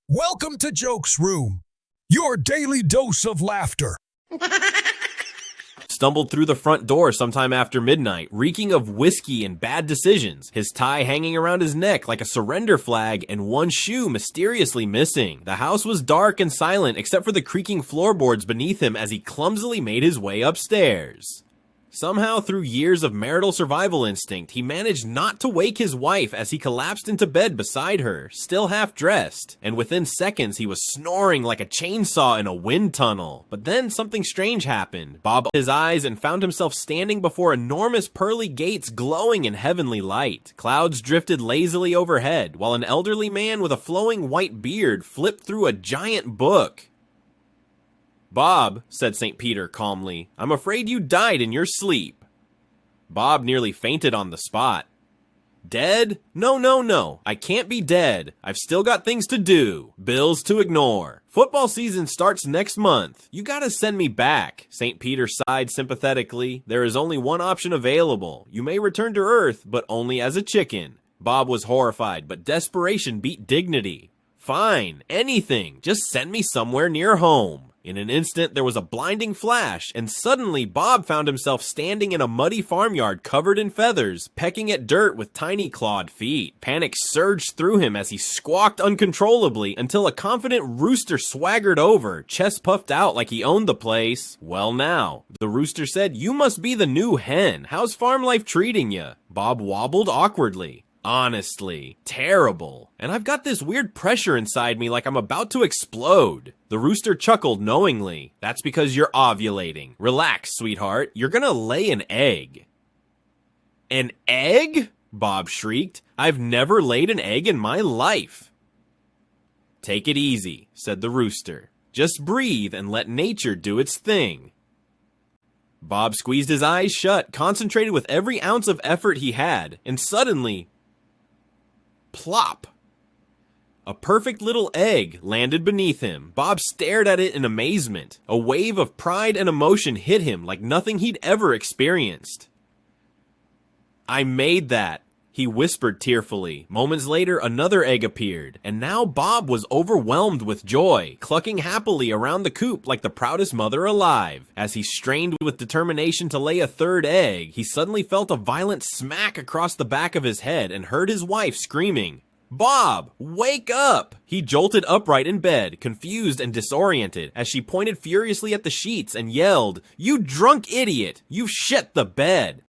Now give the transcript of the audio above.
Welcome to Jokes Room, your daily dose of laughter. Stumbled through the front door sometime after midnight, reeking of whiskey and bad decisions, his tie hanging around his neck like a surrender flag and one shoe mysteriously missing. The house was dark and silent except for the creaking floorboards beneath him as he clumsily made his way upstairs. Somehow, through years of marital survival instinct, he managed not to wake his wife as he collapsed into bed beside her, still half-dressed, and within seconds he was snoring like a chainsaw in a wind tunnel. But then something strange happened. Bob opened his eyes and found himself standing before enormous pearly gates glowing in heavenly light. Clouds drifted lazily overhead, while an elderly man with a flowing white beard flipped through a giant book. "Bob," said St. Peter calmly, "I'm afraid you died in your sleep." Bob nearly fainted on the spot. "Dead? No, I can't be dead. I've still got things to do, bills to ignore. Football season starts next month. You gotta send me back." St. Peter sighed sympathetically. "There is only one option available. You may return to Earth, but only as a chicken." Bob was horrified, but desperation beat dignity. "Fine, anything. Just send me somewhere near home." In an instant, there was a blinding flash, and suddenly Bob found himself standing in a muddy farmyard covered in feathers, pecking at dirt with tiny clawed feet. Panic surged through him as he squawked uncontrollably until a confident rooster swaggered over, chest puffed out like he owned the place. "Well now," the rooster said, "you must be the new hen. How's farm life treating ya?" Bob wobbled awkwardly. "Honestly, terrible. And I've got this weird pressure inside me like I'm about to explode." The rooster chuckled knowingly. "That's because you're ovulating. Relax, sweetheart. You're gonna lay an egg." "An egg?" Bob shrieked. "I've never laid an egg in my life." "Take it easy," said the rooster. "Just breathe and let nature do its thing." Bob squeezed his eyes shut, concentrated with every ounce of effort he had, and suddenly, plop! A perfect little egg landed beneath him. Bob stared at it in amazement. A wave of pride and emotion hit him like nothing he'd ever experienced. "I made that," he whispered tearfully. Moments later, another egg appeared, and now Bob was overwhelmed with joy, clucking happily around the coop like the proudest mother alive. As he strained with determination to lay a third egg, he suddenly felt a violent smack across the back of his head and heard his wife screaming, "Bob, wake up!" He jolted upright in bed, confused and disoriented, as she pointed furiously at the sheets and yelled, "You drunk idiot! You've shit the bed!"